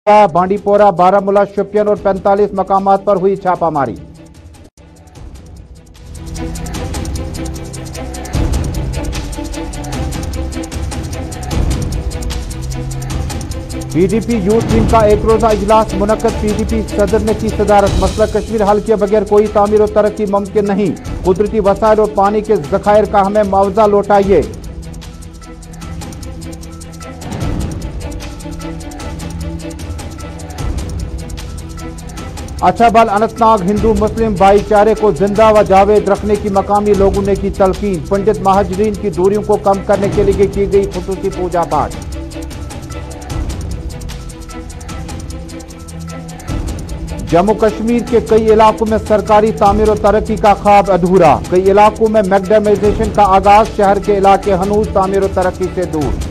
बांडीपोरा, बारामूला, शोपियान और 45 मकामात पर हुई छापामारी। पीडीपी यूथ टीम का एक रोजा इजलास मुनक्कद। पीडीपी सदर ने की सदारत। मसला कश्मीर हल किए बगैर कोई तामीर और तरक्की मुमकिन नहीं। कुदरती वसाइल और पानी के जखायर का हमें मुआवजा लौटाइए। अच्छाबल अनंतनाग हिंदू मुस्लिम भाईचारे को जिंदा व जावेद रखने की मकामी लोगों ने की तलकीन। पंडित महाजरीन की दूरियों को कम करने के लिए की गई खुसूसी पूजा पाठ। जम्मू कश्मीर के कई इलाकों में सरकारी तामीर और तरक्की का ख्वाब अधूरा। कई इलाकों में मैकडेमाइजेशन का आगाज, शहर के इलाके हनूज तामीर और तरक्की से दूर।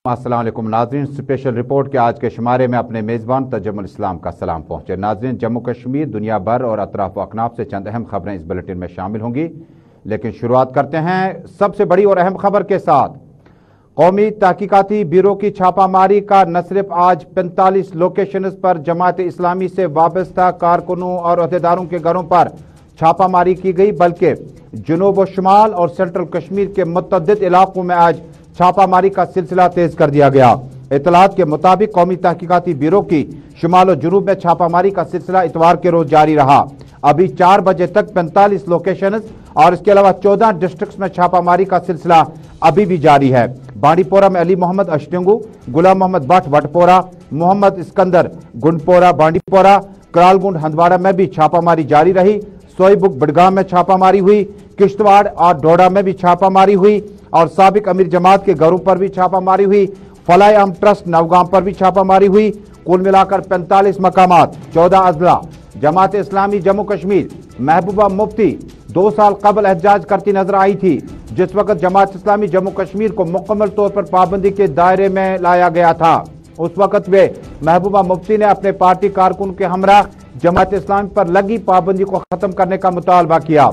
अस्सलाम वालेकुम नाज़रीन, स्पेशल रिपोर्ट के आज के शुमारे में अपने मेज़बान तजम्मुल इस्लाम का सलाम पहुंचे। नाज़रीन, जम्मू कश्मीर, दुनिया भर और अतराफ व अकनाफ से चंद अहम खबरें इस बुलेटिन में शामिल होंगी, लेकिन शुरुआत करते हैं सबसे बड़ी और अहम खबर के साथ। कौमी तहकीकाती ब्यूरो की छापामारी का न सिर्फ आज 45 लोकेशंस पर जमात इस्लामी से वाबस्ता कारकुनों और अहदेदारों के घरों पर छापामारी की गई, बल्कि जुनूब व शुमाल और सेंट्रल कश्मीर के मुतअद्दिद इलाकों में आज छापामारी का सिलसिला तेज कर दिया गया। इतलात के मुताबिक कौमी तहकीकाती ब्यूरो की शुमाल और जुनूब में छापामारी का सिलसिला इतवार के रोज जारी रहा। अभी 4 बजे तक 45 लोकेशन और इसके अलावा 14 डिस्ट्रिक्ट्स में छापामारी का सिलसिला अभी भी जारी है। बांडीपोरा में अली मोहम्मद अशटिंगू, गुलाम मोहम्मद भट्ट वटपोरा, मोहम्मद इस्कंदर गुंडपोरा बांडीपोरा, करालगुंड हंदवाड़ा में भी छापामारी जारी रही। सोईबुक बडगाम में छापामारी हुई। किश्तवाड़ और डोडा में भी छापामारी हुई और साबिक अमीर जमात के घरों पर भी छापामारी हुई। फलाह अम ट्रस्ट नवगाम पर भी छापामारी हुई। कुल मिलाकर 45 मकामात, 14 अजला। जमात इस्लामी जम्मू कश्मीर महबूबा मुफ्ती 2 साल कबल एहतजाज करती नजर आई थी, जिस वक्त जमात इस्लामी जम्मू कश्मीर को मुकम्मल तौर पर पाबंदी के दायरे में लाया गया था। उस वक्त वे महबूबा मुफ्ती ने अपने पार्टी कारकुन के हमरा जमात इस्लामी पर लगी पाबंदी को खत्म करने का मुतालबा किया।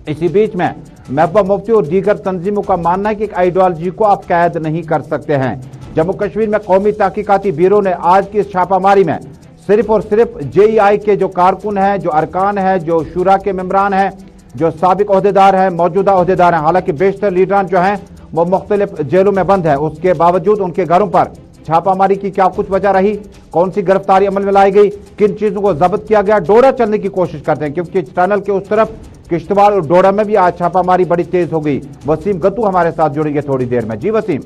इसी बीच में महबूबा मुफ्ती और दीगर तंजीमों का मानना है कि एक आइडियोलॉजी को आप कैद नहीं कर सकते हैं। जम्मू कश्मीर में कौमी तहकीकाती ब्यूरो ने आज की इस छापामारी में सिर्फ और सिर्फ जेईआई के जो कारकुन हैं, जो अरकान हैं, जो शुरा के मेंबरान हैं, जो साबिक ओहदेदार हैं, मौजूदा ओहदेदार हैं, हालांकि बेशतर लीडरान जो हैं वो मुख्तलिफ जेलों में बंद है, उसके बावजूद उनके घरों पर छापामारी की क्या कुछ वजह रही, कौन सी गिरफ्तारी अमल में लाई गई, किन चीजों को जब्त किया गया। डोडा चलने की कोशिश करते हैं क्योंकि टनल के उस तरफ किश्तवाड़ और डोडा में भी आज छापामारी बड़ी तेज हो गई। वसीम गत्तू हमारे साथ जुड़ेंगे थोड़ी देर में। जी वसीम,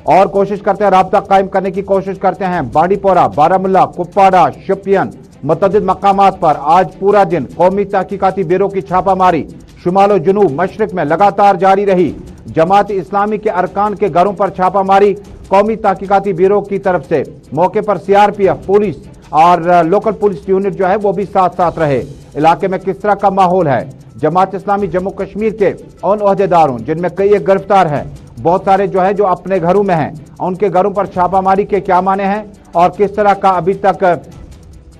और कोशिश करते हैं, राब्ता कायम करने की कोशिश करते हैं। बांडीपोरा, बारामूला, कुपवाड़ा, शोपियान मुतअद्दिद मकामात पर आज पूरा दिन कौमी तहकीकाती ब्यूरो की छापामारी शुमाल और जुनूब मशरिक में लगातार जारी रही। जमात इस्लामी के अरकान के घरों पर छापामारी कौमी तहकीकाती ब्यूरो की तरफ से। मौके पर सीआरपीएफ, पुलिस और लोकल पुलिस यूनिट जो है वो भी साथ साथ रहे। इलाके में किस तरह का माहौल है? जमात इस्लामी जम्मू कश्मीर के उन ओहदेदारों जिनमें कई एक गिरफ्तार हैं, बहुत सारे जो है जो अपने घरों में हैं, उनके घरों पर छापामारी के क्या माने हैं और किस तरह का अभी तक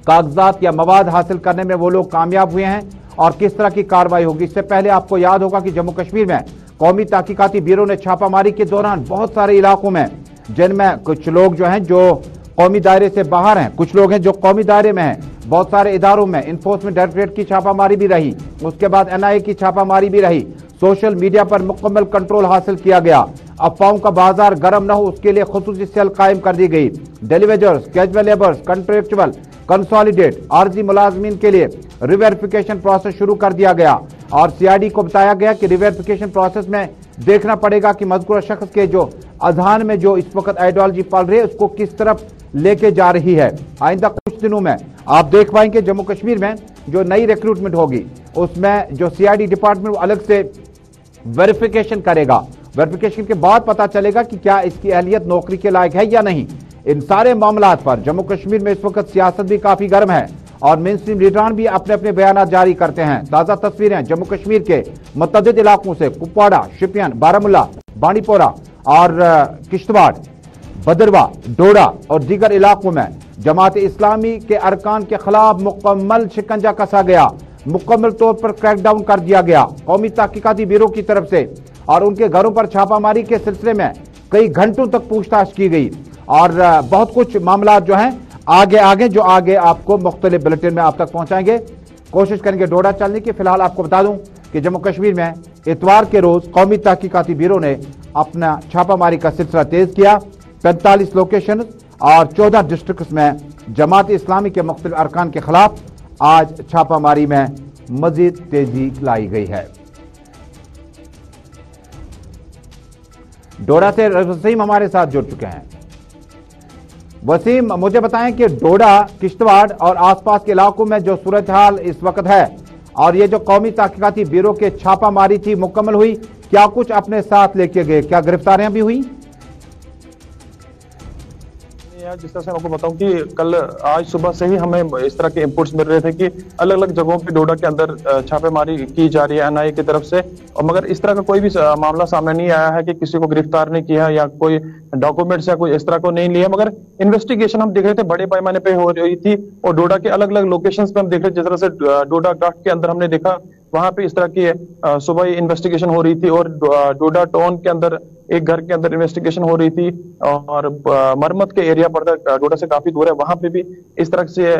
कागजात या मवाद हासिल करने में वो लोग कामयाब हुए हैं और किस तरह की कार्रवाई होगी। इससे पहले आपको याद होगा कि जम्मू कश्मीर में कौमी तहकीकाती ब्यूरो ने छापामारी के दौरान बहुत सारे इलाकों में, जिनमें कुछ लोग जो हैं जो कौमी दायरे से बाहर हैं, कुछ लोग हैं जो कौमी दायरे में हैं, बहुत सारे इदारों में इन्फोर्समेंट डायरेक्टरेट की छापामारी भी रही, उसके बाद एनआईए की छापामारी भी रही। सोशल मीडिया पर मुकम्मल कंट्रोल हासिल किया गया। अफवाहों का बाजार गर्म न हो उसके लिए खुसूसी सेल कायम कर दी गई। डेलीवेजर्स, कैजुअल लेबर्स, कंट्रेक्चुअल, कंसोलिडेट, आर्जी मुलाजमीन के लिए रिवेरिफिकेशन प्रोसेस शुरू कर दिया गया और सीआईडी को बताया गया कि रिवेरिफिकेशन प्रोसेस में देखना पड़ेगा कि मज़कूरा शख्स के जो अजहान में जो इस वक्त आइडियोलॉजी पल रही है उसको किस तरफ लेके जा रही है। आइंदा कुछ दिनों में आप देख पाएंगे जम्मू कश्मीर में जो नई रिक्रूटमेंट होगी उसमें जो सीआईडी डिपार्टमेंट अलग से वेरिफिकेशन करेगा। वेरिफिकेशन के बाद पता चलेगा कि क्या इसकी अहलियत नौकरी के लायक है या नहीं। इन सारे मामलात पर जम्मू कश्मीर में इस वक्त सियासत भी काफी गर्म है और मेन स्ट्रीम लीडरान भी अपने अपने बयान जारी करते हैं। ताजा तस्वीरें जम्मू कश्मीर के मुतअद्दिद इलाकों से कुपवाड़ा, शोपियान, बारामूला, बांडीपोरा اور کشتواڑ، بدروا، ڈوڈا اور دیگر علاقوں میں جماعت اسلامی کے ارکان کے خلاف مکمل شکنجہ کسا گیا، مکمل طور پر کریک ڈاؤن کر دیا گیا قومی تحقیقاتی بیورو کی طرف سے، اور ان کے گھروں پر چھاپہ ماری کے سلسلے میں کئی گھنٹوں تک پوچھ تاچھ کی گئی، اور بہت کچھ معاملات جو ہیں آگے آپ کو مختلف بلٹن میں آپ تک پہنچائیں گے، کوشش کریں گے ڈوڈا چلنے کی۔ فی الحال آپ کو بتا دوں کہ جموں کشمیر میں اتوار کے روز قومی تحقیقاتی بیورو نے اپنا چھاپہ ماری کا سلسلہ تیز کیا، 45 لوکیشن اور 14 ڈسٹرکٹس میں جماعت اسلامی کے مختلف ارکان کے خلاف آج چھاپہ ماری میں مزید تیزی لائی گئی ہے۔ ڈوڈا سے وسیم ہمارے ساتھ جڑ چکے ہیں۔ وسیم، مجھے بتائیں کہ ڈوڈا، کشتواڑ اور آس پاس کے علاقوں میں جو صورتحال اس وقت ہے، اور یہ جو قومی تحقیقاتی بیورو کے چھاپہ ماری تھی مکمل ہوئی، کیا کچھ اپنے ساتھ لے کے گئے؟ کیا گرفتاریاں بھی ہوئی؟ جس طرح سے میں آپ کو بتاؤں کہ کل آج صبح سے ہی ہمیں اس طرح کے انپوٹس مل رہے تھے کہ الگ الگ جگہوں پہ ڈوڈا کے اندر چھاپے ماری کی جا رہی ہے NIA کی طرف سے، اور مگر اس طرح کا کوئی بھی معاملہ سامنے نہیں آیا ہے کہ کسی کو گرفتار نہیں کیا یا کوئی ڈاکومنٹس یا کوئی اس طرح کو نہیں لیا، مگر انویسٹیگیشن ہم دیکھ رہے تھے بڑے پیمانے پہ ہو رہی تھی، اور ڈوڈا کے الگ الگ لوکیشنز پہ ہم دیکھ رہے تھے، جس طرح سے ڈوڈا گاٹ کے اندر ہم نے دیکھا وہاں پہ اس طرح کی صبح ہی انویسٹیگیشن ہو رہی تھی، اور ڈوڈا ٹاؤن کے اندر ایک گھر کے اندر انویسٹیگیشن ہو رہی تھی، اور مرمت کے ایریا پڑتا ڈوڈا سے کافی دور ہے، وہاں پہ بھی اس طرح سے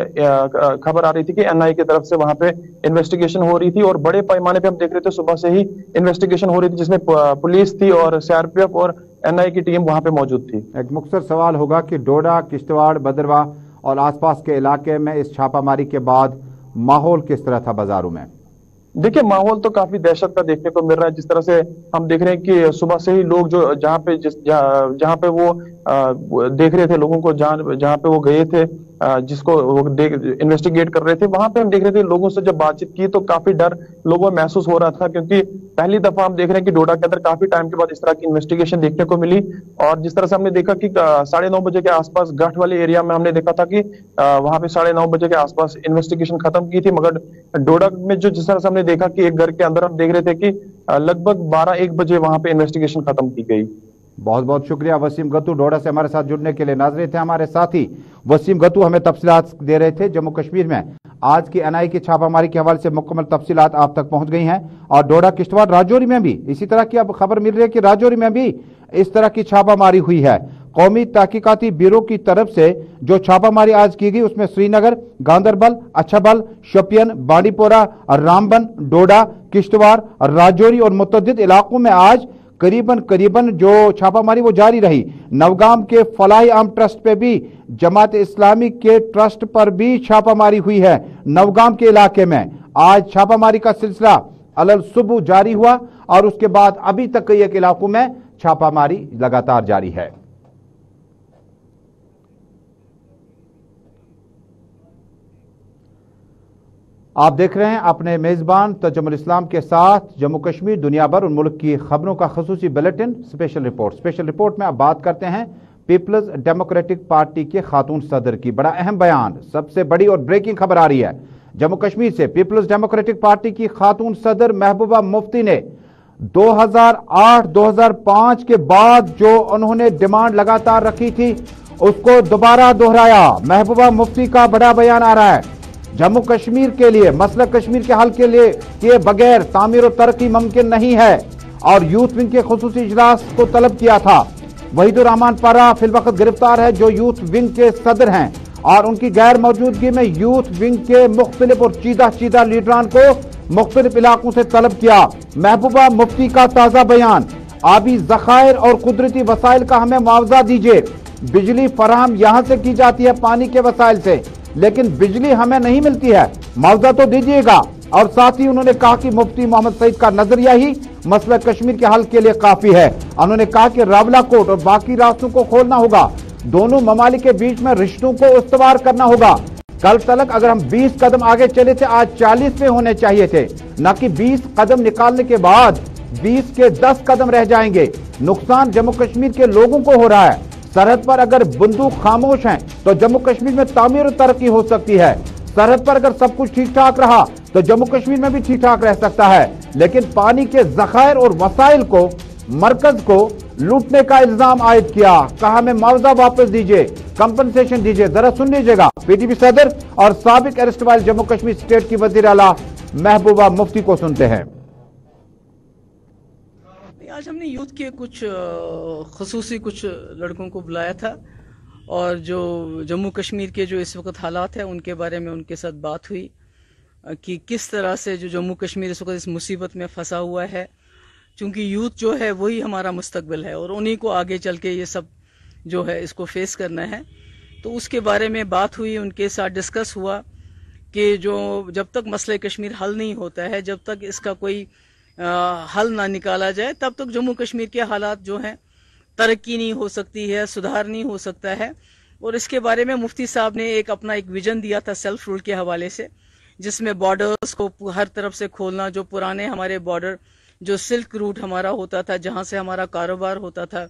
خبر آ رہی تھی کہ NIA کی طرف سے وہاں پہ انویسٹیگیشن ہو رہی تھی، اور بڑے پیمانے پہ ہم دیکھ رہے تھے صبح سے ہی انویسٹیگیشن ہو رہی تھی، جس میں پولیس تھی اور CRPF اور NIA کی ٹیم وہاں پہ موجود تھی۔ ایک مختصر سوال ہوگا کہ ڈوڈا، کشتواڑ، بدروا اور آس پاس کے علاقے میں اس چھاپہ ماری کے بعد ماحول کس طرح تھا بازاروں میں؟ دیکھیں، ماحول تو کافی دہشت کا دیکھنے کو مل رہا ہے، جس طرح سے ہم دیکھ رہے ہیں کہ صبح سے ہی لوگ جو جہاں پہ وہ دیکھ رہے تھے لوگوں کو، جہاں پہ وہ گئے تھے، جس کو وہ انویسٹیگیٹ کر رہے تھے، وہاں پہ ہم دیکھ رہے تھے لوگوں سے جب بات چیت کی تو کافی ڈر لوگوں میں محسوس ہو رہا تھا، کیونکہ پہلی دفعہ ہم دیکھ رہے ہیں کہ ڈوڈا کے اندر کافی ٹائم کے بعد اس طرح کی انویسٹیگیشن دیکھنے کو ملی، اور جس طرح سے ہم نے دیکھا کہ 9:30 بجے کے آس پاس گھاٹ والے ایریا میں ہم نے دیکھا تھا کہ وہاں پہ 9:30 بجے کے آس پاس انویسٹیگیشن ختم کی تھی، مگر ڈوڈا میں جس طرح سے ہم نے دیکھا کہ ایک گھر کے اندر ہم دیکھ رہے تھے کہ لگ بھگ 12-1 بجے وہاں پہ انویسٹیگیشن ختم کی گئی۔ بہت بہت شکریہ وسیم گتو ڈوڈا سے ہمارے ساتھ جڑنے کے لیے۔ ناظرین، تھے ہمارے ساتھی وسیم گتو، ہمیں تفصیلات دے رہے تھے جموں کشمیر میں آج کی NIA کی چھاپہ ماری کے حوالے سے مکمل تفصیلات آپ تک پہنچ گئی ہیں، اور ڈوڈا، کشتواڑ، راجوری میں بھی اسی طرح کی اب خبر مل رہی ہے کہ راجوری میں بھی اس طرح کی چھاپہ ماری ہوئی ہے۔ قومی تحقیقاتی بیورو کی طرف سے جو چھاپہ ماری آج کی گئی اس میں سری نگر، گاندربل، اچھبل، شوپین، بانڈی پورہ، رامبن، ڈوڈا، کشتواڑ، راجوری اور متعدد علاقوں میں آج قریباً جو چھاپہ ماری وہ جاری رہی۔ نوگام کے فلاحی عام ٹرسٹ پہ بھی، جماعت اسلامی کے ٹرسٹ پر بھی چھاپہ ماری ہوئی ہے۔ نوگام کے علاقے میں آج چھاپہ ماری کا سلسلہ صبح جاری ہوا، اور اس کے بعد ابھی تک کئی ایک علاقوں میں چھاپہ ماری لگاتار جاری ہے۔ آپ دیکھ رہے ہیں اپنے میزبان تجمل اسلام کے ساتھ جموں کشمیر، دنیا بھر اور ملک کی خبروں کا خصوصی بلیٹن اسپیشل رپورٹ میں اب بات کرتے ہیں پیپلز ڈیموکریٹک پارٹی کے خاتون صدر کی۔ بڑا اہم بیان، سب سے بڑی اور بریکنگ خبر آ رہی ہے جموں کشمیر سے۔ پیپلز ڈیموکریٹک پارٹی کی خاتون صدر محبوبہ مفتی نے 2008-2005 کے بعد جو انہوں نے ڈیمانڈ لگاتار رکھی تھی اس کو دوبارہ دہرایا۔ محبوبہ مفتی کا بڑا بیان آ رہا ہے، جموں کشمیر کے لیے مسئلہ کشمیر کے حل کے لیے کے بغیر تعمیر و ترقی ممکن نہیں ہے، اور یوتھ ونگ کے خصوصی اجلاس کو طلب کیا تھا۔ وحید الرحمان پارا فی الوقت گرفتار ہے جو یوتھ ونگ کے صدر ہیں، اور ان کی غیر موجودگی میں یوتھ ونگ کے مختلف اور چیدہ لیڈران کو مختلف علاقوں سے طلب کیا۔ محبوبہ مفتی کا تازہ بیان، آبی ذخائر اور قدرتی وسائل کا ہمیں معاوضہ دیجیے۔ بجلی فراہم یہاں سے کی جاتی ہے پانی کے وسائل سے، لیکن بجلی ہمیں نہیں ملتی ہے، معاوضہ تو دیجیے گا۔ اور ساتھ ہی انہوں نے کہا کہ مفتی محمد سعید کا نظریہ ہی مسئلہ کشمیر کے حل کے لیے کافی ہے۔ انہوں نے کہا کہ راولہ کوٹ اور باقی راستوں کو کھولنا ہوگا، دونوں ممالک کے بیچ میں رشتوں کو استوار کرنا ہوگا۔ کل تلک اگر ہم 20 قدم آگے چلے تھے، آج 40 پہ ہونے چاہیے تھے، نہ کہ 20 قدم نکالنے کے بعد 20 کے 10 قدم رہ جائیں گے۔ نقصان جموں کشمیر کے لوگوں کو ہو رہا ہے۔ سرحد پر اگر بندوق خاموش ہیں تو جموں کشمیر میں تعمیر و ترقی ہو سکتی ہے۔ سرحد پر اگر سب کچھ ٹھیک ٹھاک رہا تو جموں کشمیر میں بھی ٹھیک ٹھاک رہ سکتا ہے، لیکن پانی کے ذخائر اور وسائل کو مرکز کو लूटने का इल्जाम आयद किया। कहा हमें मुआवजा वापस दीजिए, कंपनसेशन दीजिए। जरा सुन लीजिएगा पीडीपी सदर और साबिक अरेस्ट वाले जम्मू कश्मीर स्टेट की वजीर आला महबूबा मुफ्ती को सुनते हैं। आज हमने यूथ के कुछ खुसूसी कुछ लड़कों को बुलाया था और जो जम्मू कश्मीर के जो इस वक्त हालात हैं उनके बारे में उनके साथ बात हुई कि किस तरह से जो जम्मू कश्मीर इस वक्त इस मुसीबत में फंसा हुआ है, क्योंकि यूथ जो है वही हमारा मुस्तकबिल है और उन्हीं को आगे चल के ये सब जो है इसको फेस करना है। तो उसके बारे में बात हुई, उनके साथ डिस्कस हुआ कि जो जब तक मसले कश्मीर हल नहीं होता है, जब तक इसका कोई हल ना निकाला जाए, तब तक जम्मू कश्मीर के हालात जो हैं तरक्की नहीं हो सकती है, सुधार नहीं हो सकता है। और इसके बारे में मुफ्ती साहब ने एक अपना एक विजन दिया था सेल्फ रूल के हवाले से, जिसमें बॉर्डर्स को हर तरफ से खोलना, जो पुराने हमारे बॉर्डर जो सिल्क रूट हमारा होता था, जहां से हमारा कारोबार होता था,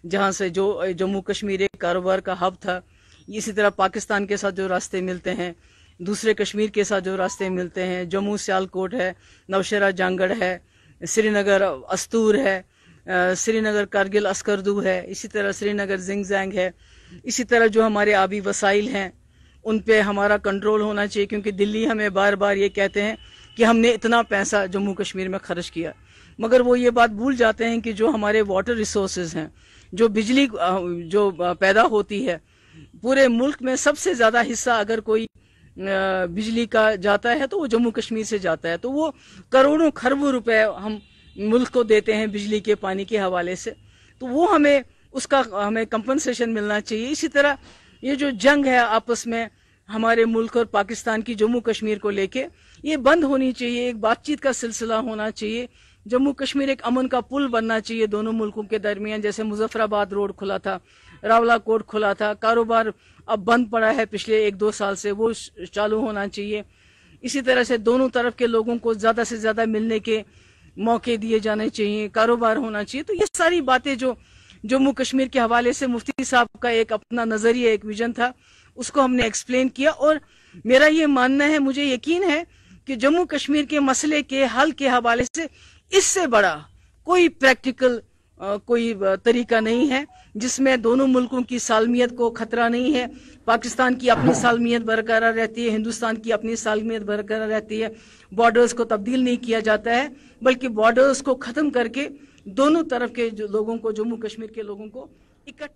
जहां से जो जम्मू कश्मीर एक कारोबार का हब था, इसी तरह पाकिस्तान के साथ जो रास्ते मिलते हैं, दूसरे कश्मीर के साथ जो रास्ते मिलते हैं, जम्मू सियालकोट है, नौशेरा जांगड़ है, श्रीनगर अस्तूर है, श्रीनगर कारगिल अस्करदू है, इसी तरह श्रीनगर जिंगजैंग है, इसी तरह जो हमारे आबी वसाइल हैं उन पे हमारा कंट्रोल होना चाहिए, क्योंकि दिल्ली हमें बार बार ये कहते हैं कि हमने इतना पैसा जम्मू कश्मीर में खर्च किया, मगर वो ये बात भूल जाते हैं कि जो हमारे वाटर रिसोर्सेज हैं, जो बिजली जो पैदा होती है, पूरे मुल्क में सबसे ज़्यादा हिस्सा अगर कोई बिजली का जाता है तो वो जम्मू कश्मीर से जाता है। तो वो करोड़ों खरबों रुपए हम मुल्क को देते हैं बिजली के पानी के हवाले से, तो वो हमें उसका हमें कंपनसेशन मिलना चाहिए। इसी तरह ये जो जंग है आपस में हमारे मुल्क और पाकिस्तान की जम्मू कश्मीर को लेके, ये बंद होनी चाहिए, एक बातचीत का सिलसिला होना चाहिए। जम्मू कश्मीर एक अमन का पुल बनना चाहिए दोनों मुल्कों के दरमियान। जैसे मुजफ्फराबाद रोड खुला था, रावलाकोट खुला था, कारोबार अब बंद पड़ा है पिछले 1-2 साल से, वो चालू होना चाहिए। इसी तरह से दोनों तरफ के लोगों को ज्यादा से ज्यादा मिलने के मौके दिए जाने चाहिए, कारोबार होना चाहिए। तो ये सारी बातें जो जम्मू कश्मीर के हवाले से मुफ्ती साहब का एक अपना नजरिया, एक विजन था, उसको हमने एक्सप्लेन किया। और मेरा ये मानना है, मुझे यकीन है कि जम्मू कश्मीर के मसले के हल के हवाले से इससे बड़ा कोई प्रैक्टिकल कोई तरीका नहीं है जिसमें दोनों मुल्कों की सालमियत को खतरा नहीं है। पाकिस्तान की अपनी सालमियत बरकरार रहती है, हिंदुस्तान की अपनी सालमियत बरकरार रहती है। बॉर्डर्स को तब्दील नहीं किया जाता है, बल्कि बॉर्डर्स को खत्म करके दोनों तरफ के जो लोगों को, जम्मू कश्मीर के लोगों को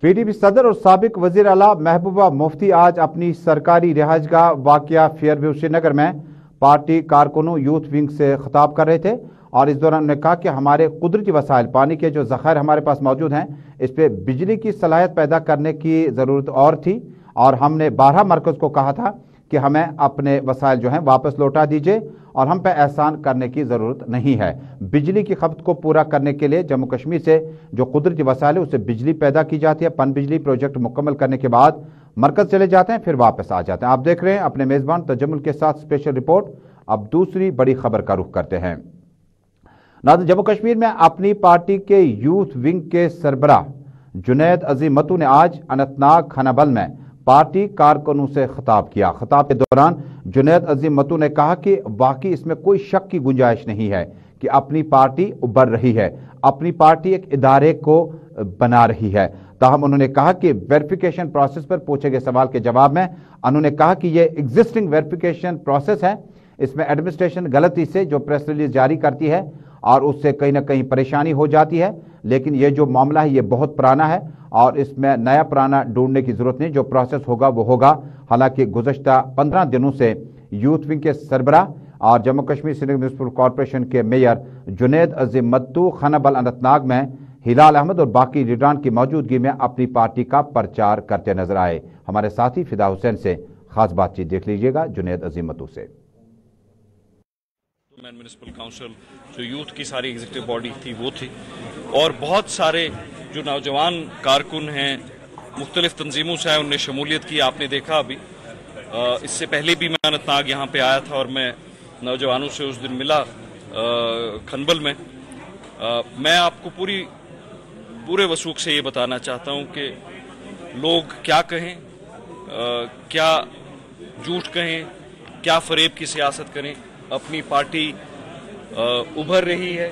पीडीपी सदर और साबिक वजीर आला महबूबा मुफ्ती आज अपनी सरकारी रिहाइशगाह वाक़िया फेयरव्यू श्रीनगर में पार्टी कारकुनों यूथ विंग से खिताब कर रहे थे और इस दौरान उन्होंने कहा कि हमारे कुदरती वसाइल, पानी के जो ज़ख़ायर हमारे पास मौजूद हैं, इस पर बिजली की सलाहियत पैदा करने की ज़रूरत और थी और हमने 12 मरकज़ को कहा था कि हमें अपने वसाइल जो हैं वापस लौटा दीजिए और हम पे एहसान करने की ज़रूरत नहीं है। बिजली की खपत को पूरा करने के लिए जम्मू कश्मीर से जो कुदरती वसाइल है उससे बिजली पैदा की जाती है। पन बिजली प्रोजेक्ट मुकम्मल करने के बाद मरकज़ चले जाते हैं, फिर वापस आ जाते हैं। आप देख रहे हैं अपने मेज़बान तजम्मुल के साथ स्पेशल रिपोर्ट। अब दूसरी बड़ी खबर का रुख करते हैं। नाज़रीन, जम्मू कश्मीर में अपनी पार्टी के यूथ विंग के सरबराह जुनैद अजीम मत्तू ने आज अनंतनाग खानाबल में पार्टी कारकुनों से खिताब किया। खिताब के दौरान जुनैद अजीम मत्तू ने कहा कि वाकई इसमें कोई शक की गुंजाइश नहीं है कि अपनी पार्टी उभर रही है, अपनी पार्टी एक इदारे को बना रही है। ताहम उन्होंने कहा कि वेरिफिकेशन प्रोसेस पर पूछे गए सवाल के जवाब में उन्होंने कहा कि यह एग्जिस्टिंग वेरिफिकेशन प्रोसेस है, इसमें एडमिनिस्ट्रेशन गलती से जो प्रेस रिलीज जारी करती है और उससे कहीं ना कहीं परेशानी हो जाती है, लेकिन ये जो मामला है ये बहुत पुराना है और इसमें नया पुराना ढूंढने की जरूरत नहीं, जो प्रोसेस होगा वो होगा। हालांकि गुज़श्ता 15 दिनों से यूथ विंग के सरबराह और जम्मू कश्मीर श्रीनगर म्युनिसिपल कॉरपोरेशन के मेयर जुनैद अजीम मत्तू खानाबल अनंतनाग में हिलाल अहमद और बाकी लीडरान की मौजूदगी में अपनी पार्टी का प्रचार करते नजर आए। हमारे साथी फिदा हुसैन से खास बातचीत देख लीजिएगा जुनैद अजीम मत्तू से। म्युनिसिपल काउंसिल जो यूथ की सारी एग्जीक्यूटिव बॉडी थी वो थी, और बहुत सारे जो नौजवान कारकुन हैं मुख्तलिफ तंजीमों से आए, उनने शमूलियत की। आपने देखा अभी इससे पहले भी मैं अनंतनाग यहाँ पे आया था और मैं नौजवानों से उस दिन मिला खनबल में। मैं आपको पूरे वसूख से ये बताना चाहता हूँ कि लोग क्या कहें, क्या झूठ कहें, क्या फरेब की सियासत करें, अपनी पार्टी उभर रही है,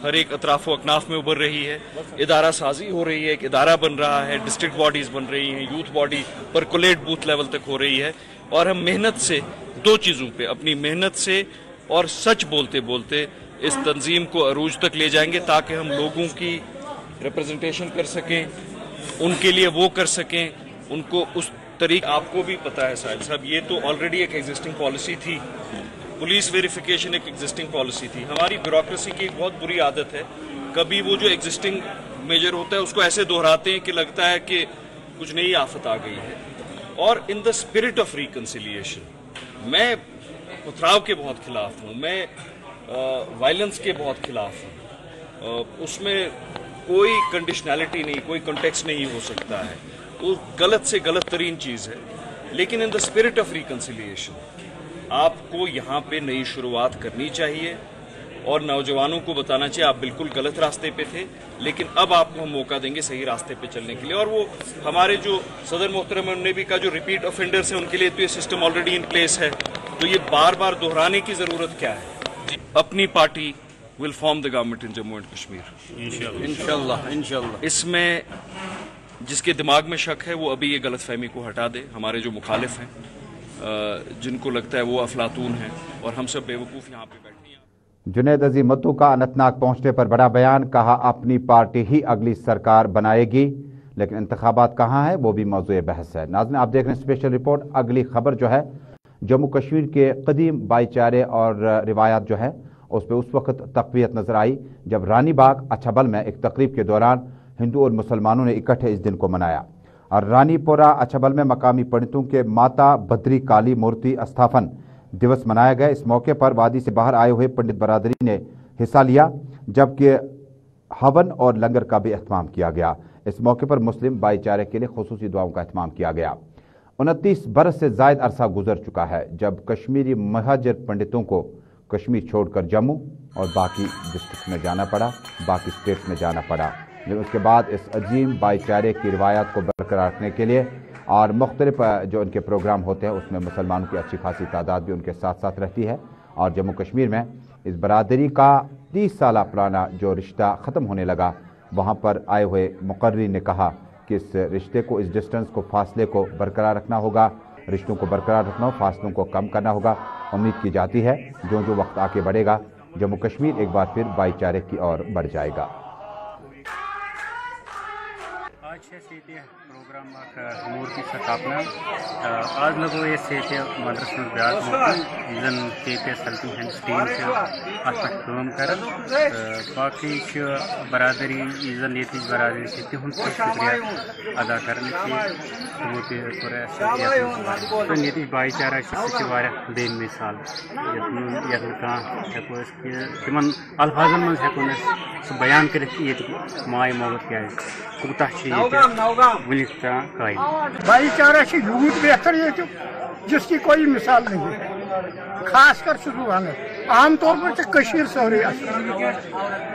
हर एक अतराफ व अकनाफ में उभर रही है, इदारा साजी हो रही है, एक इदारा बन रहा है, डिस्ट्रिक्ट बॉडीज बन रही हैं, youth body percolate booth level तक हो रही है। और हम मेहनत से दो चीज़ों पे, अपनी मेहनत से और सच बोलते बोलते इस तंजीम को अरूज तक ले जाएंगे, ताकि हम लोगों की रिप्रेजेंटेशन कर सकें, उनके लिए वो कर सकें, उनको उस तरीके। आपको भी पता है साहिल साहब, ये तो ऑलरेडी एक एग्जिस्टिंग पॉलिसी थी, पुलिस वेरिफिकेशन एक एग्जिस्टिंग पॉलिसी थी। हमारी ब्यूरोक्रेसी की एक बहुत बुरी आदत है, कभी वो जो एग्जिस्टिंग मेजर होता है उसको ऐसे दोहराते हैं कि लगता है कि कुछ नई आफत आ गई है। और in the spirit of reconciliation, मैं पथराव के बहुत खिलाफ हूँ, मैं वायलेंस के बहुत खिलाफ हूँ, उसमें कोई कंडीशनैलिटी नहीं, कोई कॉन्टेक्स्ट नहीं हो सकता है, वो गलत से गलत तरीन चीज़ है। लेकिन in the spirit of reconciliation आपको यहाँ पे नई शुरुआत करनी चाहिए और नौजवानों को बताना चाहिए आप बिल्कुल गलत रास्ते पे थे, लेकिन अब आपको हम मौका देंगे सही रास्ते पे चलने के लिए। और वो हमारे जो सदर मोहतरम है उन्होंने भी कहा, जो रिपीट ऑफेंडर्स हैं उनके लिए तो ये सिस्टम ऑलरेडी इन प्लेस है, तो ये बार बार दोहराने की ज़रूरत क्या है। अपनी party will form the government in Jammu and Kashmir इंशाल्लाह। इसमें जिसके दिमाग में शक है वो अभी ये गलतफहमी को हटा दे। हमारे जो मुखालिफ हैं, जिनको लगता है वो अफलातून हैं और हम सब बेवकूफ़ यहाँ पे बैठे हैं। जुनैद अजीम मत्तू का अनंतनाग पहुंचने पर बड़ा बयान, कहा अपनी पार्टी ही अगली सरकार बनाएगी, लेकिन इंतखाबात कहाँ है वो भी मौजूद बहस है। नाज़रीन, आप देख रहे हैं स्पेशल रिपोर्ट। अगली खबर जो है जम्मू कश्मीर के कदीम भाईचारे और रिवायात जो है उस पर उस वक्त तक़वियत नजर आई जब रानी बाग अछबल में एक तकरीब के दौरान हिंदू और मुसलमानों ने इकट्ठे इस दिन को मनाया। और रानीपोरा अछबल में मकामी पंडितों के माता बद्री काली मूर्ति स्थापन दिवस मनाया गया। इस मौके पर वादी से बाहर आए हुए पंडित बरादरी ने हिस्सा लिया, जबकि हवन और लंगर का भी अहतमाम किया गया। इस मौके पर मुस्लिम भाईचारे के लिए खुसूसी दुआओं का अहतमाम किया गया। 29 बरस से जायद अरसा गुजर चुका है जब कश्मीरी महाजर पंडितों को कश्मीर छोड़कर जम्मू और बाकी डिस्ट्रिक्ट में जाना पड़ा, बाकी स्टेट्स में जाना पड़ा। लेकिन उसके बाद इस अजीम भाईचारे की रिवायत को बरकरार रखने के लिए और मुख्तलिफ जो उनके प्रोग्राम होते हैं उसमें मुसलमानों की अच्छी खासी तादाद भी उनके साथ साथ रहती है। और जम्मू कश्मीर में इस बरादरी का 30 साल पुराना जो रिश्ता ख़त्म होने लगा, वहाँ पर आए हुए मुकर्री ने कहा कि इस रिश्ते को, इस डिस्टेंस को, फासले को बरकरार रखना होगा, रिश्तों को बरकरार रखना हो, फासलों को कम करना होगा। उम्मीद की जाती है जो जो वक्त आके बढ़ेगा जम्मू कश्मीर एक बार फिर भाईचारे की ओर बढ़ जाएगा। प्रोग्राम मूर्ति स्थापना आज लगो ये मदरस ब्याज जन सल्टी हंड स्टीम कम कर बाकी बरादरी जन ये बरादरी से तिहुंद शुक्रिया अदा कर ये भाईचारा बेन मिसाल तिमन अल्फाजन मज हेको बयान कर माय मोहब्बत क्या कूता भाईचारा से यूथ बेहतर ये जिसकी कोई मिसाल नहीं है। खास कर सुबह आमतौर पर कशीर सौरी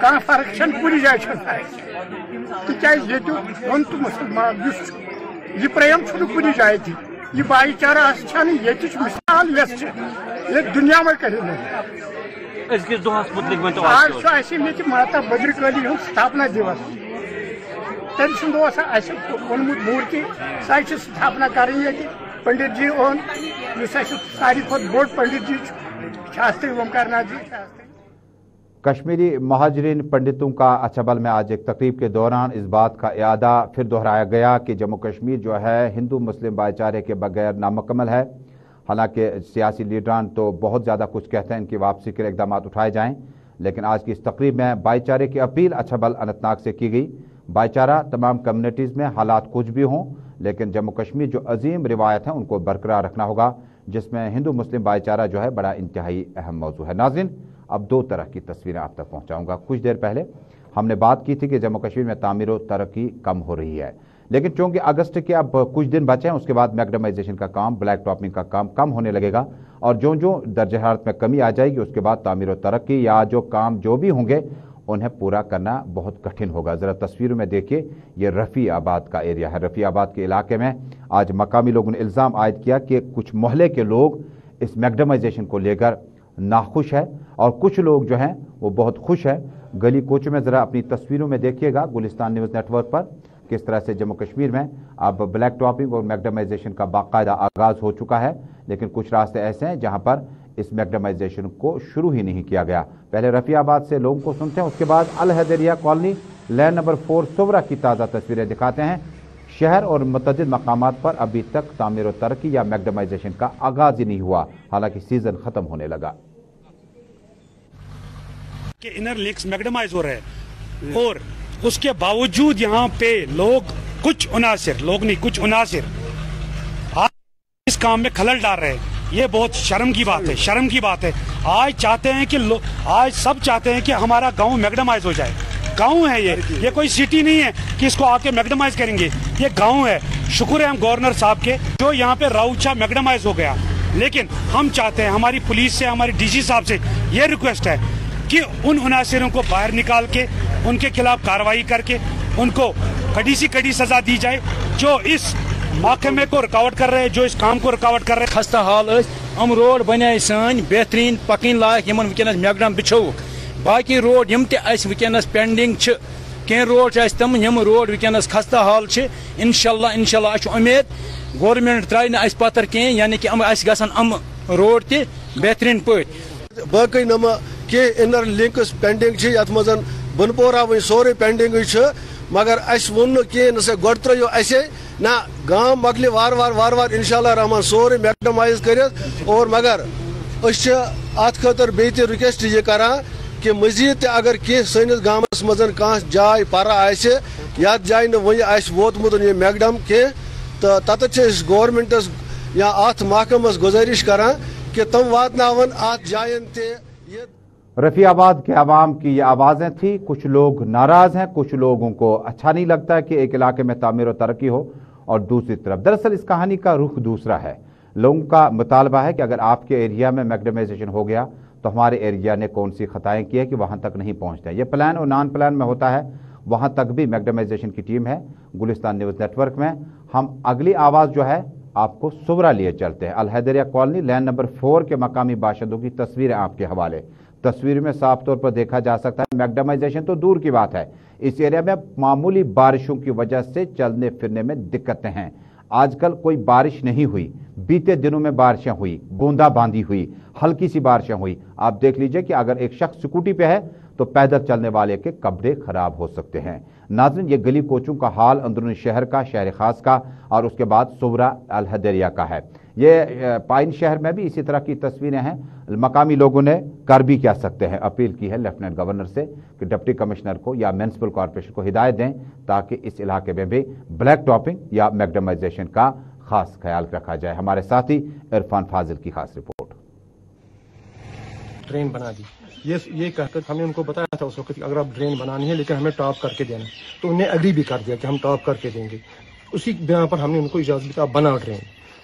कह फर्क कुछ जाए तिज मुसलमान यह प्रेम कुछ जाए थी यह भाईचारा ये मिसाल ये दुनिया में कहीं नहीं। आज माता बद्री काली स्थापना दिवस तम सुनमुत मूर्ति सह स्थापना कर पंडित जी ओन सारी बोड़ पंडित जी शास्त्री ओमकारनाथ जी शास्त्री। कश्मीरी महाजरीन पंडितों का अछबल में आज एक तकरीब के दौरान इस बात का इयादा फिर दोहराया गया कि जम्मू कश्मीर जो है हिंदू मुस्लिम भाईचारे के बगैर नामुकम्मल है। हालांकि सियासी लीडरान तो बहुत ज़्यादा कुछ कहते हैं इनकी वापसी के इकदाम उठाए जाएं, लेकिन आज की इस तकरीब में भाईचारे की अपील अछबल अनंतनाग से की गई। भाईचारा तमाम कम्युनिटीज़ में हालात कुछ भी हों, लेकिन जम्मू कश्मीर जो अजीम रिवायत हैं उनको बरकरार रखना होगा, जिसमें हिंदू मुस्लिम भाईचारा जो है बड़ा इंतहाई अहम मौजू है। नाज़रीन, अब दो तरह की तस्वीरें आप तक पहुँचाऊँगा। कुछ देर पहले हमने बात की थी कि जम्मू कश्मीर में तामीर व तरक्की कम हो रही है, लेकिन चूंकि अगस्त के अब कुछ दिन बचे हैं उसके बाद मैग्नेमाइजेशन का काम, ब्लैक टॉपिंग का काम कम होने लगेगा और जो जो दर्ज हरारत में कमी आ जाएगी उसके बाद तामीर व तरक्की या जो काम जो भी होंगे उन्हें पूरा करना बहुत कठिन होगा। ज़रा तस्वीरों में देखिए, ये रफ़ी आबाद का एरिया है। रफ़ी आबाद के इलाके में आज मकामी लोगों ने इल्ज़ाम आयद किया कि कुछ मोहल्ले के लोग इस मैग्नेमाइजेशन को लेकर नाखुश है और कुछ लोग जो हैं वो बहुत खुश हैं। गली कोचों में ज़रा अपनी तस्वीरों में देखिएगा गुलिस्तान न्यूज़ नेटवर्क पर किस तरह से जम्मू कश्मीर में अब ब्लैक टॉपिंग और मैकडमाइजेशन का बाकायदा आगाज़ हो चुका है, लेकिन कुछ रास्ते ऐसे हैं जहां पर इस मैकडमाइजेशन को शुरू ही नहीं किया गया। पहले रफियाबाद से लोगों को सुनते हैं, उसके बाद अल हैदरिया कॉलोनी लैन नंबर 4 सोवरा की ताज़ा तस्वीरें दिखाते हैं। शहर और मुतअद्दिद मकामात पर अभी तक तामीर और तरक्की या मैकडमाइजेशन का आगाज ही नहीं हुआ, हालांकि सीजन खत्म होने लगा। इनर लिंक्स मैकडमाइज हो रहे हैं और उसके बावजूद यहाँ पे लोग कुछ उनासिर इस काम में खलल डाल रहे हैं। ये बहुत शर्म की बात है। आज चाहते हैं कि आज सब चाहते हैं कि हमारा गांव मैकडमाइज हो जाए। गांव है ये कोई सिटी नहीं है कि इसको आके मैकडमाइज करेंगे, ये गांव है। शुक्र है हम गवर्नर साहब के जो यहाँ पे राउचा मैकडमाइज हो गया, लेकिन हम चाहते हैं हमारी पुलिस से, हमारी डीसी साहब से ये रिक्वेस्ट है कि उन उनासिरों को बाहर निकाल के उनके खिलाफ कार्रवाई करके उनको कड़ी से कड़ी सजा दी जाए जो इस महकमे को रुकावट कर रहे हैं, जो इस काम को रुकावट कर रहे हैं। खस्ता हाल हम रोड बने सान बेहतरीन पकन लायक यमन वनस मैकडम बिछो बाकी रोड यम वनस पेंडिंग कह रोड तम यम रोड वनस खस्ता हाल इंशाल्लाह उम्मीद गवर्नमेंट त्रा पत्थर कह यानी कि गम रोड त बेहतरीन पे बाकी नम के इनर लिंक्स पेंडिंग ये मज बनपोरा वो सोरे पेंडिंग मगर अस वोन कह न गो त्रो ना गांव मकल वार वार इंशाल्लाह रहमान सोरे मैकडमाइज कर और मगर अत खतर बे रिक्वेस्ट ये करान कि मजीद अगर कह सनिस गामस मज कह जाय परा याद जाय वोतमुत ये मैकडम कह तो तत गवर्नमेंटस या अत महकमस गुजारिश करान कि तम वातनावन अत जायन ते रफियाबाद के अवाम की ये आवाज़ें थी। कुछ लोग नाराज़ हैं, कुछ लोगों को अच्छा नहीं लगता है कि एक इलाके में तामीर और तरक्की हो, और दूसरी तरफ दरअसल इस कहानी का रुख दूसरा है। लोगों का मुतालबा है कि अगर आपके एरिया में मैकडमाइजेशन हो गया तो हमारे एरिया ने कौन सी खताएं की है कि वहाँ तक नहीं पहुँचता। ये प्लान और नॉन प्लान में होता है, वहाँ तक भी मैकडमाइजेशन की टीम है। गुलिस्तान न्यूज़ नेटवर्क में हम अगली आवाज़ जो है आपको सोवरा लिए चलते हैं। अल हैदरिया कॉलोनी लैन नंबर 4 के मकामी बाशिंदों की तस्वीरें आपके हवाले। तस्वीर में साफ तौर पर देखा जा सकता है मैकडमाइजेशन तो दूर की बात है, इस एरिया में मामूली बारिशों की वजह से चलने फिरने में दिक्कतें हैं। आजकल कोई बारिश नहीं हुई, बीते दिनों में बारिशें हुई, बूंदाबांदी हुई, हल्की सी बारिशें हुई। आप देख लीजिए कि अगर एक शख्स स्कूटी पे है तो पैदल चलने वाले के कपड़े खराब हो सकते हैं। नाज़रीन, ये गली कोचों का हाल अंदरूनी शहर का, शहर खास का और उसके बाद सोवरा अल हैदरिया का है। ये पाइन शहर में भी इसी तरह की तस्वीरें हैं। मकामी लोगों ने कर भी क्या सकते हैं, अपील की है लेफ्टिनेंट गवर्नर से कि डिप्टी कमिश्नर को या म्यूनसिपल कॉर्पोरेशन को हिदायत दें ताकि इस इलाके में भी ब्लैक टॉपिंग या मैकडमाइजेशन का खास ख्याल रखा जाए। हमारे साथी इरफान फाजिल की खास रिपोर्ट। ड्रेन बना दी, ये कहकर हमने उनको बताया था उस वक्त अगर आप ड्रेन बनानी है लेकिन हमें टॉप करके देना, तो उन्हें एग्री भी कर दिया कि हम टॉप करके देंगे। उसी बिना पर हमने उनको इजाजत दी, आप बना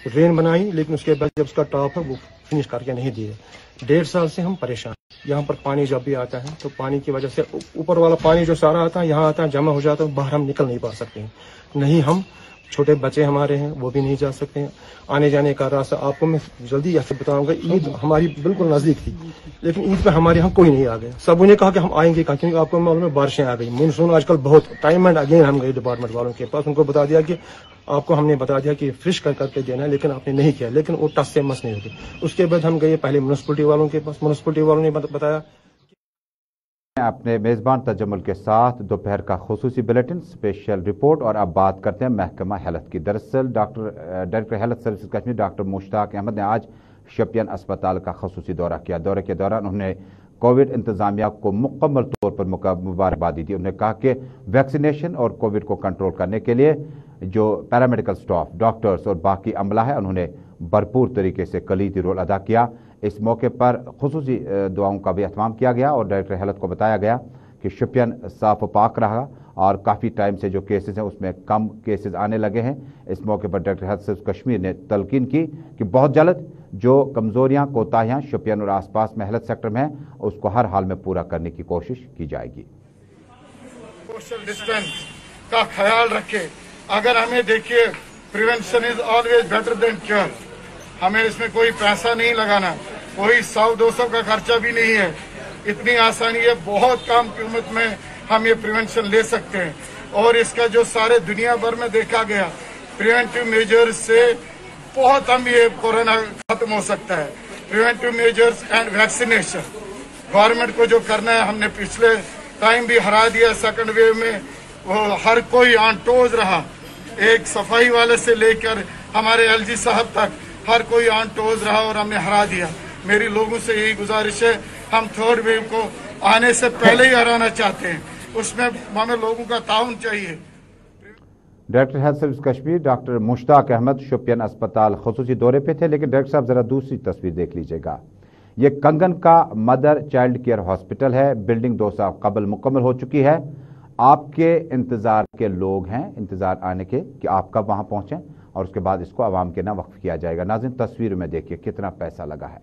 ड्रेन बनाई, लेकिन उसके बाद जब उसका टॉप है वो फिनिश करके नहीं दिए। 1.5 साल से हम परेशान। यहाँ पर पानी जब भी आता है तो पानी की वजह से ऊपर वाला पानी जो सारा आता है यहाँ आता है, जमा हो जाता है, बाहर हम निकल नहीं पा सकते हैं। नहीं हम छोटे बच्चे हमारे हैं वो भी नहीं जा सकते हैं। आने जाने का रास्ता आपको मैं जल्दी ऐसे बताऊंगा। ईद हमारी बिल्कुल नजदीक थी, लेकिन ईद पे हमारे यहाँ कोई नहीं आ गया। सब उन्हें कहा कि हम आएंगे, क्योंकि आपको मालूम है बारिशें आ गई, मानसून आजकल बहुत टाइम एंड अगेन हम गए डिपार्टमेंट वालों के पास, उनको बता दिया कि आपको हमने बता दिया कि फ्रिश करके देना है, लेकिन आपने नहीं किया, लेकिन वो टस से मस नहीं होती। उसके बाद हम गए पहले म्यूनसिपलिटी वालों के पास, म्यूनसिपलिटी वालों ने बताया। अपने मेज़बान तजम्मुल के साथ दोपहर का खुसूसी बुलेटिन स्पेशल रिपोर्ट, और अब बात करते हैं महकमा हेल्थ की। दरअसल director health service Kashmir doctor Mushtaq Ahmad ने आज शपियन अस्पताल का खुसूसी दौरा किया। दौरे के दौरान उन्होंने कोविड इंतजामिया को मुकम्मल तौर पर मुबारकबादी दी। उन्होंने कहा कि वैक्सीनेशन और कोविड को कंट्रोल करने के लिए जो पैरामेडिकल स्टाफ, डॉक्टर्स और बाकी अमला है, उन्होंने भरपूर तरीके से कलीदी रोल अदा किया। इस मौके पर खुसूसी दुआओं का भी एहतमाम किया गया और डायरेक्टर हेल्थ को बताया गया कि शपियन साफ पाक रहा और काफ़ी टाइम से जो केसेस हैं उसमें कम केसेस आने लगे हैं। इस मौके पर डायरेक्टर हेल्थ सर्विस कश्मीर ने तलकीन की कि बहुत जल्द जो कमजोरियां, कोताहियां शपियन और आसपास में हेल्थ सेक्टर में हैं उसको हर हाल में पूरा करने की कोशिश की जाएगी। सोशल डिस्टेंस का ख्याल रखे। अगर हमें देखिए, prevention is always better than cure. हमें इसमें कोई पैसा नहीं लगाना, कोई 100-200 का खर्चा भी नहीं है, इतनी आसानी है, बहुत कम कीमत में हम ये प्रिवेंशन ले सकते हैं। और इसका जो सारे दुनिया भर में देखा गया प्रिवेंटिव मेजर्स से बहुत हम ये कोरोना खत्म हो सकता है। Preventive measures and vaccination government को जो करना है, हमने पिछले टाइम भी हरा दिया सेकंड वेव में, वो हर कोई ऑन टोज रहा, एक सफाई वाले से लेकर हमारे एलजी साहब तक हर कोई ऑन टोज रहा और हमने हरा दिया। मेरी लोगों से यही गुजारिश है, हम थर्ड वेव को आने से पहले ही हराना चाहते हैं, उसमें हमें लोगों का ताउन चाहिए। Director health service Kashmir doctor Mushtaq Ahmad Shopian अस्पताल खसूसी दौरे पे थे। लेकिन डायरेक्टर साहब जरा दूसरी तस्वीर देख लीजिएगा। ये कंगन का मदर चाइल्ड केयर हॉस्पिटल है। बिल्डिंग 2 साल कबल मुकम्मल हो चुकी है। आपके इंतजार के लोग हैं, इंतजार आने के कि आप कब वहां पहुंचें और उसके बाद इसको आवाम के ना वक्फ किया जाएगा। नाज़रीन तस्वीर में देखिए कितना पैसा लगा है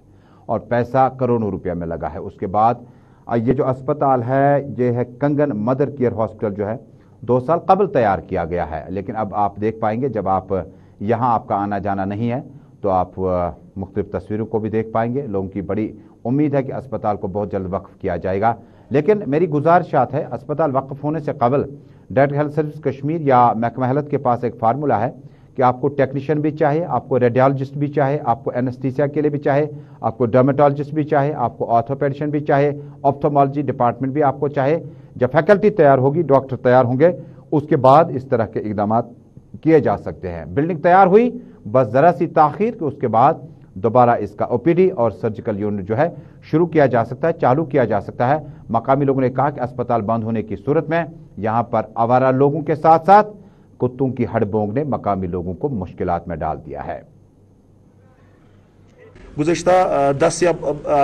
और पैसा करोड़ों रुपया में लगा है। उसके बाद ये जो अस्पताल है ये है कंगन मदर केयर हॉस्पिटल, जो है 2 साल कबल तैयार किया गया है। लेकिन अब आप देख पाएंगे जब आप यहाँ आपका आना जाना नहीं है तो आप मुख्तलिफ तस्वीरों को भी देख पाएंगे। लोगों की बड़ी उम्मीद है कि अस्पताल को बहुत जल्द वक्फ किया जाएगा। लेकिन मेरी गुजारिशात है, अस्पताल वक्फ होने से कबल डायरेक्टर हेल्थ सर्विस कश्मीर या महकमा हेल्थ के पास एक फार्मूला है कि आपको टेक्नीशियन भी चाहिए, आपको रेडियोलॉजिस्ट भी चाहिए, आपको एनेस्थीसिया के लिए भी चाहिए, आपको डर्मेटोलॉजिस्ट भी चाहिए, आपको ऑर्थोपेडिशियन भी चाहिए, ऑप्थोमोलॉजी डिपार्टमेंट भी आपको चाहिए। जब फैकल्टी तैयार होगी, डॉक्टर तैयार होंगे, उसके बाद इस तरह के इकदाम किए जा सकते हैं। बिल्डिंग तैयार हुई, बस जरा सी ताखीर कि उसके बाद दोबारा इसका ओपीडी और सर्जिकल यूनिट जो है शुरू किया जा सकता है, चालू किया जा सकता है। मकामी लोगों ने कहा कि अस्पताल बंद होने की सूरत में यहाँ पर आवारा लोगों के साथ साथ कुत्तों की हड़बोंग ने मकामी लोगों को मुश्किलात में डाल दिया है। गुज़श्ता 10 या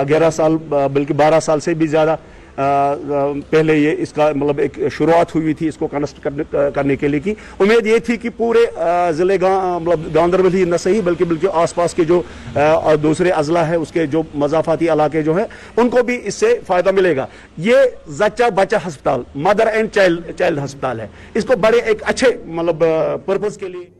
11 साल बल्कि 12 साल से भी ज़्यादा पहले ये इसका मतलब एक शुरुआत हुई थी इसको कंस्ट्रक्ट करने के लिए की। उम्मीद ये थी कि पूरे ज़िले मतलब गांधरबल ही न सही बल्कि आसपास के जो दूसरे अजला है उसके जो मज़ाफ़ाती इलाके जो हैं उनको भी इससे फ़ायदा मिलेगा। ये ज़च्चा बच्चा अस्पताल मदर एंड चाइल्ड अस्पताल है, इसको बड़े एक अच्छे मतलब पर्पज़ के लिए।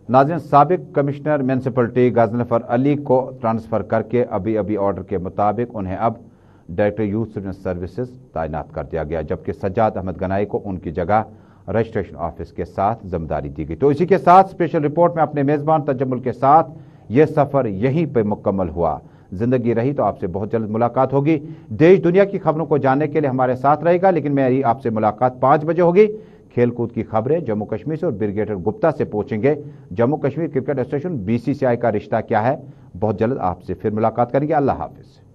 नाज़रीन साबिक कमिश्नर म्यूनसिपलिटी गाज़नफ़र अली को ट्रांसफ़र करके अभी ऑर्डर के मुताबिक उन्हें अब डायरेक्टर यूथ स्टूडेंट सर्विसेज तैनात कर दिया गया, जबकि सज्जाद अहमद गनाई को उनकी जगह रजिस्ट्रेशन ऑफिस के साथ जिम्मेदारी दी गई। तो इसी के साथ स्पेशल रिपोर्ट में अपने मेज़बान तजम्मुल के साथ ये सफ़र यहीं पर मुकम्मल हुआ। जिंदगी रही तो आपसे बहुत जल्द मुलाकात होगी। देश दुनिया की खबरों को जानने के लिए हमारे साथ रहेगा, लेकिन मेरी आपसे मुलाकात 5 बजे होगी। खेलकूद की खबरें जम्मू कश्मीर से और ब्रिगेडियर गुप्ता से पहुंचेंगे। Jammu Kashmir cricket association BCCI का रिश्ता क्या है, बहुत जल्द आपसे फिर मुलाकात करेंगे। अल्लाह हाफिज।